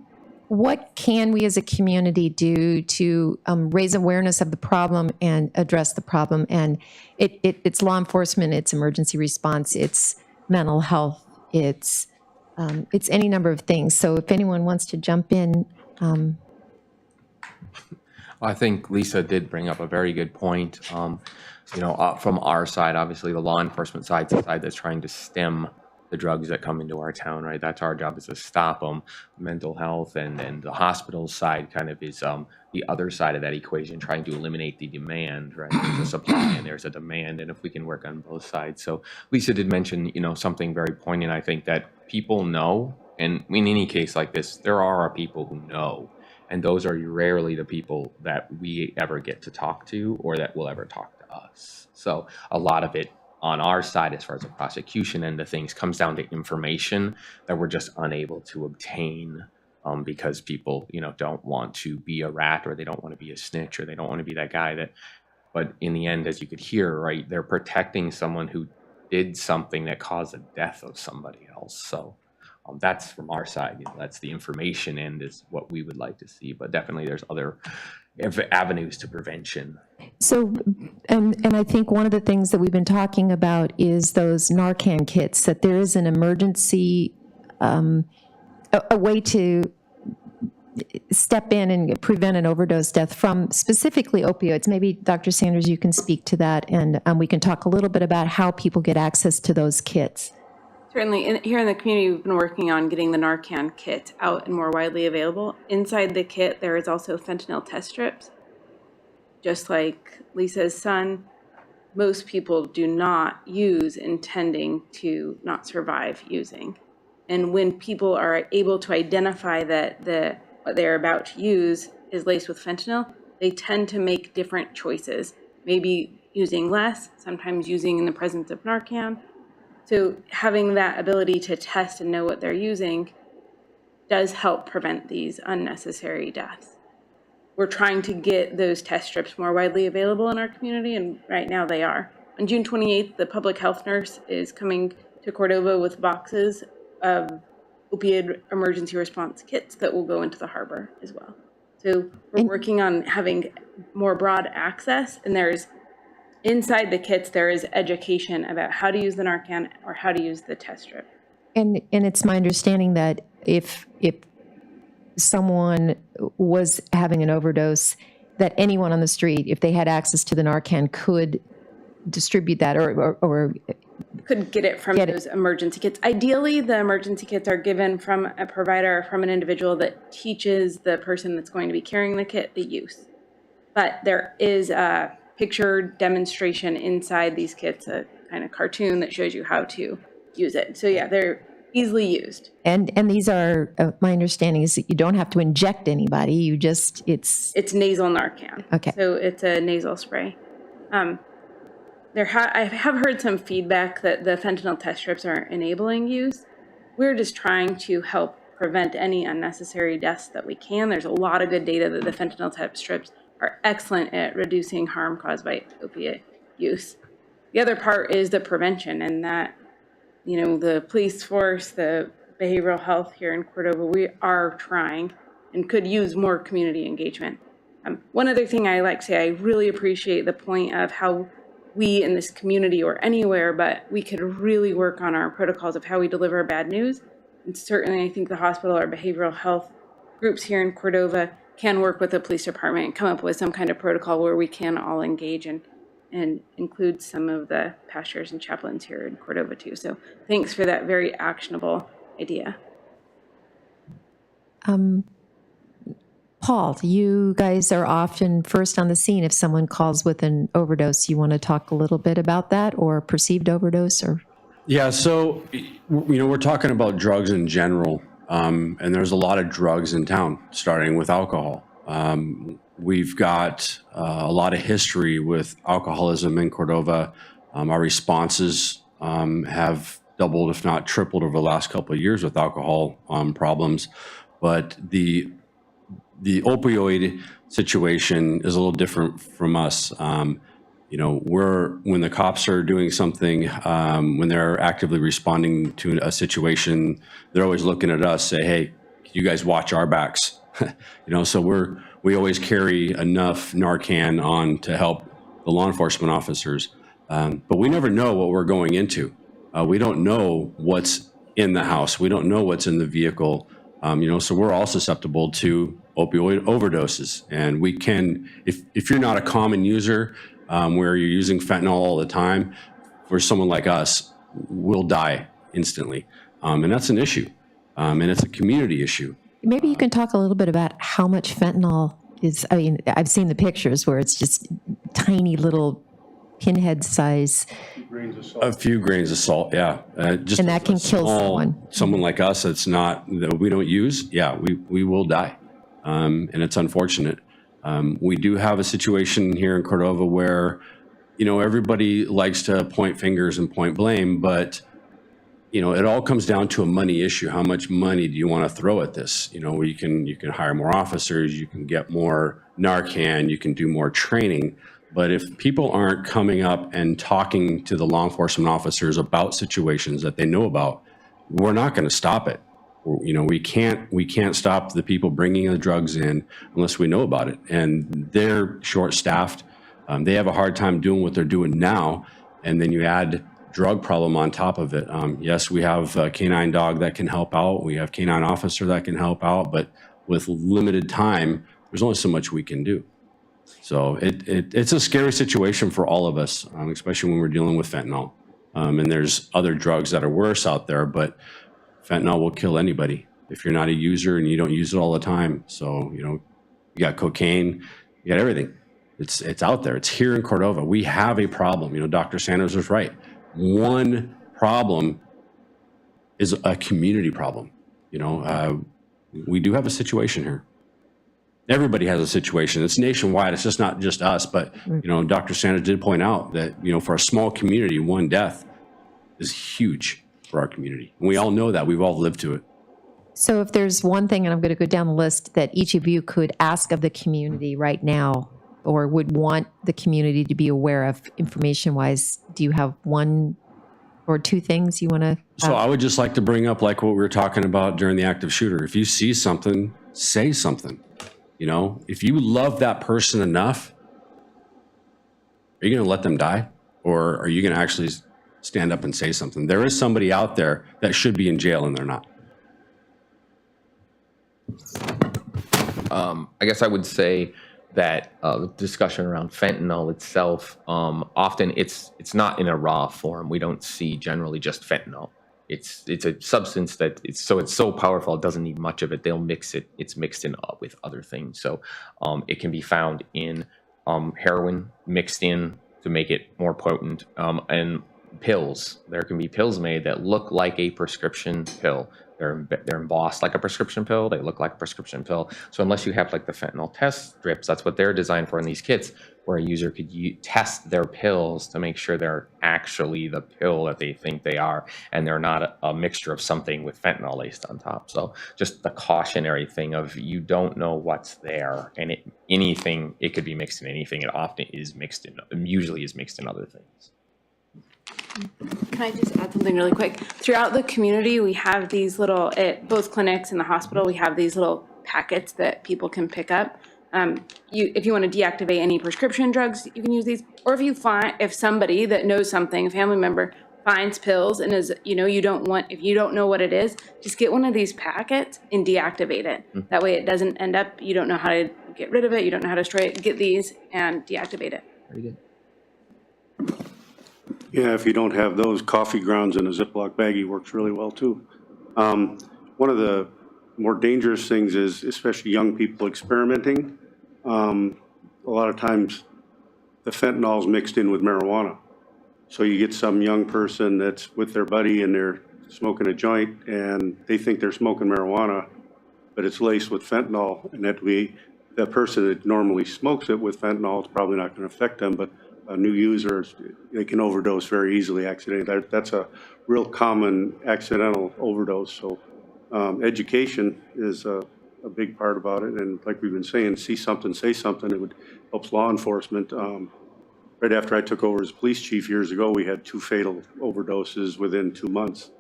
can we as a community do to raise awareness of the problem and address the problem? And it's law enforcement, it's emergency response, it's mental health, it's any number of things. So if anyone wants to jump in. I think Lisa did bring up a very good point. From our side, obviously the law enforcement side is the side that's trying to stem the drugs that come into our town, right? That's our job, is to stop them. Mental health and the hospital side kind of is the other side of that equation, trying to eliminate the demand, right? There's a supply and there's a demand, and if we can work on both sides. So Lisa did mention, something very poignant, I think, that people know, and in any case like this, there are people who know, and those are rarely the people that we ever get to talk to or that will ever talk to us. So a lot of it on our side, as far as the prosecution end of things, comes down to information that we're just unable to obtain because people, don't want to be a rat, or they don't want to be a snitch, or they don't want to be that guy that, but in the end, as you could hear, right, they're protecting someone who did something that caused the death of somebody else. So that's from our side. That's the information end is what we would like to see, but definitely there's other avenues to prevention. So, and I think one of the things that we've been talking about is those Narcan kits, that there is an emergency, a way to step in and prevent an overdose death from specifically opioids. Maybe Dr. Sanders, you can speak to that, and we can talk a little bit about how people get access to those kits. Certainly, here in the community, we've been working on getting the Narcan kit out and more widely available. Inside the kit, there is also fentanyl test strips. Just like Lisa's son, most people do not use intending to not survive using. And when people are able to identify that what they're about to use is laced with fentanyl, they tend to make different choices. Maybe using less, sometimes using in the presence of Narcan. So having that ability to test and know what they're using does help prevent these unnecessary deaths. We're trying to get those test strips more widely available in our community, and right now they are. On June 28th, the public health nurse is coming to Cordova with boxes of opioid emergency response kits that will go into the harbor as well. So we're working on having more broad access, and there's inside the kits, there is education about how to use the Narcan or how to use the test strip. And it's my understanding that if someone was having an overdose, that anyone on the street, if they had access to the Narcan, could distribute that or could get it from those emergency kits. Ideally, the emergency kits are given from a provider or from an individual that teaches the person that's going to be carrying the kit the use. But there is a picture demonstration inside these kits, a kind of cartoon that shows you how to use it. So yeah, they're easily used. And these are, my understanding is that you don't have to inject anybody. You just, it's nasal Narcan. Okay. So it's a nasal spray. I have heard some feedback that the fentanyl test strips are enabling use. We're just trying to help prevent any unnecessary deaths that we can. There's a lot of good data that the fentanyl test strips are excellent at reducing harm caused by opiate use. The other part is the prevention, and that, you know, the police force, the behavioral health here in Cordova, we are trying and could use more community engagement. One other thing I like to say, I really appreciate the point of how we in this community or anywhere, but we could really work on our protocols of how we deliver bad news. And certainly I think the hospital or behavioral health groups here in Cordova can work with the police department and come up with some kind of protocol where we can all engage and include some of the pastors and chaplains here in Cordova too. So thanks for that very actionable idea. Paul, you guys are often first on the scene if someone calls with an overdose. You want to talk a little bit about that, or perceived overdose, or? Yeah, so, you know, we're talking about drugs in general, and there's a lot of drugs in town, starting with alcohol. We've got a lot of history with alcoholism in Cordova. Our responses have doubled, if not tripled, over the last couple of years with alcohol problems. But the opioid situation is a little different from us. You know, when the cops are doing something, when they're actively responding to a situation, they're always looking at us, say, hey, you guys watch our backs. You know, so we always carry enough Narcan on to help the law enforcement officers. But we never know what we're going into. We don't know what's in the house. We don't know what's in the vehicle. You know, so we're all susceptible to opioid overdoses. And we can, if you're not a common user, where you're using fentanyl all the time, for someone like us, we'll die instantly. And that's an issue. And it's a community issue. Maybe you can talk a little bit about how much fentanyl is. I mean, I've seen the pictures where it's just tiny little pinhead size. A few grains of salt, yeah. Just and that can kill someone. Someone like us that's not, that we don't use, yeah, we will die. And it's unfortunate. We do have a situation here in Cordova where, you know, everybody likes to point fingers and point blame, but, you know, it all comes down to a money issue. How much money do you want to throw at this? You know, you can hire more officers, you can get more Narcan, you can do more training. But if people aren't coming up and talking to the law enforcement officers about situations that they know about, we're not going to stop it. You know, we can't stop the people bringing the drugs in unless we know about it. And they're short-staffed. They have a hard time doing what they're doing now. And then you add drug problem on top of it. Yes, we have a canine dog that can help out. We have canine officer that can help out. But with limited time, there's only so much we can do. So it's a scary situation for all of us, especially when we're dealing with fentanyl. And there's other drugs that are worse out there, but fentanyl will kill anybody if you're not a user and you don't use it all the time. So, you know, you got cocaine, you got everything. It's out there. It's here in Cordova. We have a problem. You know, Dr. Sanders was right. One problem is a community problem. You know, we do have a situation here. Everybody has a situation. It's nationwide. It's just not just us. But, you know, Dr. Sanders did point out that, you know, for a small community, one death is huge for our community. And we all know that. We've all lived to it. So if there's one thing, and I'm going to go down the list, that each of you could ask of the community right now, or would want the community to be aware of information-wise, do you have one or two things you want to? So I would just like to bring up, like what we were talking about during the active shooter. If you see something, say something. You know, if you love that person enough, are you going to let them die? Or are you going to actually stand up and say something? There is somebody out there that should be in jail and they're not. I guess I would say that the discussion around fentanyl itself, often it's not in a raw form. We don't see generally just fentanyl. It's a substance that it's so powerful it doesn't need much of it. They'll mix it. It's mixed in with other things. So it can be found in heroin mixed in to make it more potent, and pills. There can be pills made that look like a prescription pill. They're embossed like a prescription pill. They look like a prescription pill. So unless you have like the fentanyl test strips, that's what they're designed for in these kits, where a user could test their pills to make sure they're actually the pill that they think they are, and they're not a mixture of something with fentanyl laced on top. So just the cautionary thing of you don't know what's there, and it could be mixed in anything. It often is mixed in, usually is mixed in other things. Can I just add something really quick? Throughout the community, we have these little, at both clinics and the hospital, we have these little packets that people can pick up. If you want to deactivate any prescription drugs, you can use these. Or if somebody that knows something, a family member, finds pills and is, if you don't know what it is, just get one of these packets and deactivate it. That way it doesn't end up, you don't know how to get rid of it, you don't know how to destroy it, get these and deactivate it. Very good. Yeah, if you don't have those, coffee grounds in a Ziploc baggie works really well too. One of the more dangerous things is, especially young people experimenting, a lot of times the fentanyl is mixed in with marijuana. So you get some young person that's with their buddy and they're smoking a joint and they think they're smoking marijuana, but it's laced with fentanyl, and the person that normally smokes it with fentanyl, it's probably not going to affect them, but new users, they can overdose very easily accidentally. That's a real common accidental overdose. So education is a big part about it. And like we've been saying, see something, say something. It helps law enforcement. Right after I took over as police chief years ago, we had 2 fatal overdoses within 2 months.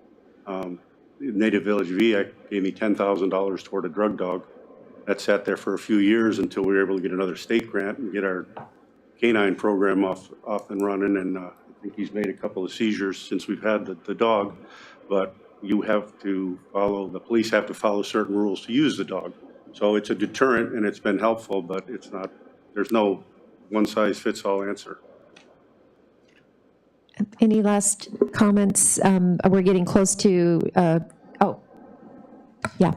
Native Village VA gave me $10,000 toward a drug dog. That sat there for a few years until we were able to get another state grant and get our canine program off and running, and I think he's made a couple of seizures since we've had the dog, but the police have to follow certain rules to use the dog. So it's a deterrent and it's been helpful, but there's no one-size-fits-all answer. Any last comments? We're getting close to, yeah.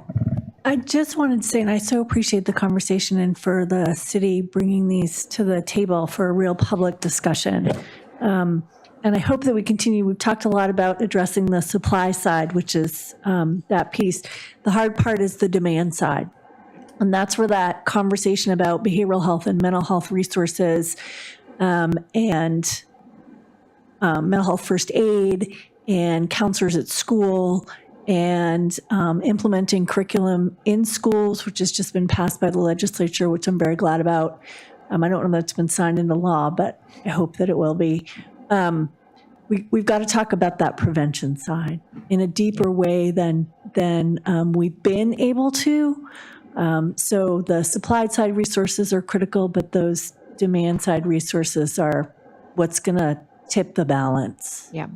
I just wanted to say, and I so appreciate the conversation and for the city bringing these to the table for a real public discussion. And I hope that we continue. We've talked a lot about addressing the supply side, which is that piece. The hard part is the demand side. And that's where that conversation about behavioral health and mental health resources and mental health first aid and counselors at school and implementing curriculum in schools, which has just been passed by the legislature, which I'm very glad about. I don't know that it's been signed into law, but I hope that it will be. We've got to talk about that prevention side in a deeper way than we've been able to. So the supply side resources are critical, but those demand side resources are what's going to tip the balance. Yeah.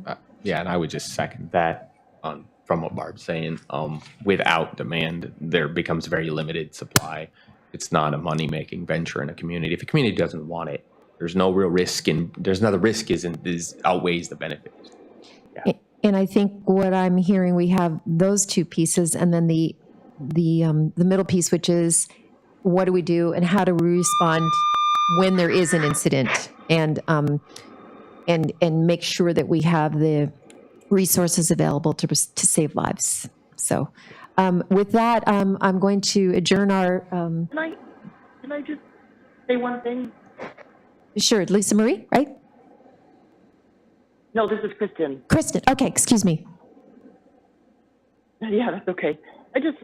And I would just second that from what Barb's saying. Without demand, there becomes very limited supply. It's not a money-making venture in a community. If a community doesn't want it, there's no real risk, and there's another risk outweighs the benefit. Yeah. And I think what I'm hearing, we have those two pieces, and then the middle piece, which is what do we do and how do we respond when there is an incident, and make sure that we have the resources available to save lives. So with that, I'm going to adjourn our... Can I just say one thing? Sure, Lisa Marie, right? No, this is Kristen. Kristen, okay, excuse me. Yeah, that's okay.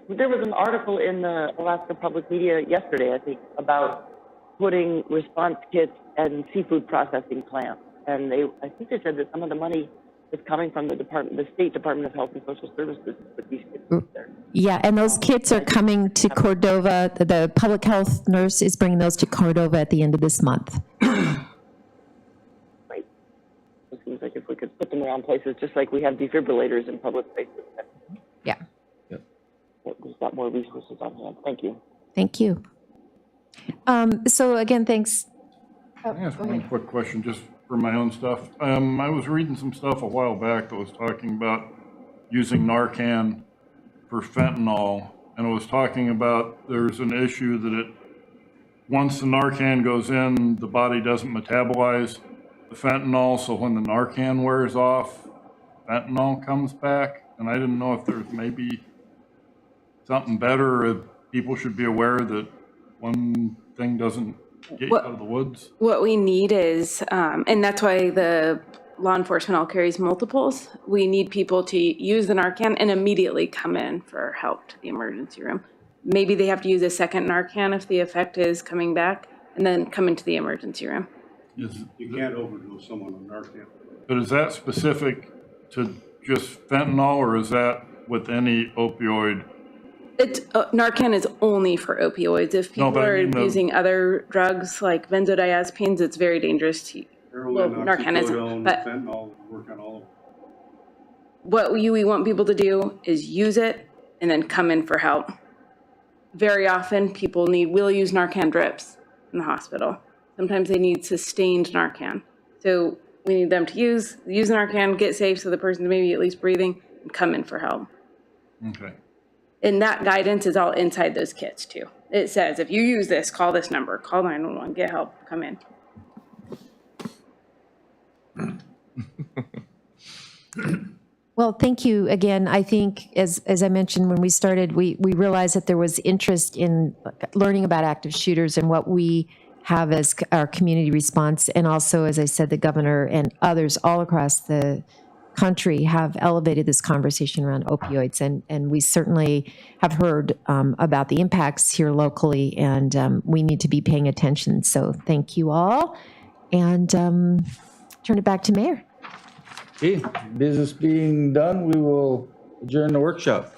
There was an article in the Alaska Public Media yesterday, I think, about putting response kits and seafood processing plants. And I think they said that some of the money is coming from the State Department of Health and Social Services with these kids there. Yeah, and those kits are coming to Cordova. The public health nurse is bringing those to Cordova at the end of this month. Right. It seems like if we could put them around places, just like we have defibrillators in public places, Yeah, we've got more resources on hand. Thank you. thank you. So again, thanks. Can I ask one quick question, just for my own stuff? I was reading some stuff a while back that was talking about using Narcan for fentanyl, and it was talking about there's an issue that once the Narcan goes in, the body doesn't metabolize the fentanyl, so when the Narcan wears off, fentanyl comes back, and I didn't know if there's maybe something better, if people should be aware that one thing doesn't get you out of the woods. What we need is, and that's why the law enforcement all carries multiples. We need people to use the Narcan and immediately come in for help to the emergency room. Maybe they have to use a second Narcan if the effect is coming back, and then come into the emergency room. You can't overdose someone on Narcan. But is that specific to just fentanyl, or is that with any opioid? It's Narcan is only for opioids. If people but I mean using other drugs like benzodiazepines, it's very dangerous to. Well, Heroin, Narcan isn't, oxycodone, but fentanyl, work on all of them. what we want people to do is use it and then come in for help. Very often, people will use Narcan drips in the hospital. Sometimes they need sustained Narcan. So we need them to use Narcan, get safe so the person's maybe at least breathing, and come in for help. Okay. And that guidance is all inside those kits too. It says, if you use this, call this number, call 911, get help, come in. Well, thank you again. I think, as I mentioned when we started, we realized that there was interest in learning about active shooters and what we have as our community response. And also, as I said, the governor and others all across the country have elevated this conversation around opioids. And we certainly have heard about the impacts here locally, and we need to be paying attention. So thank you all. And turn it back to Mayor. Okay, business being done, we will adjourn the workshop.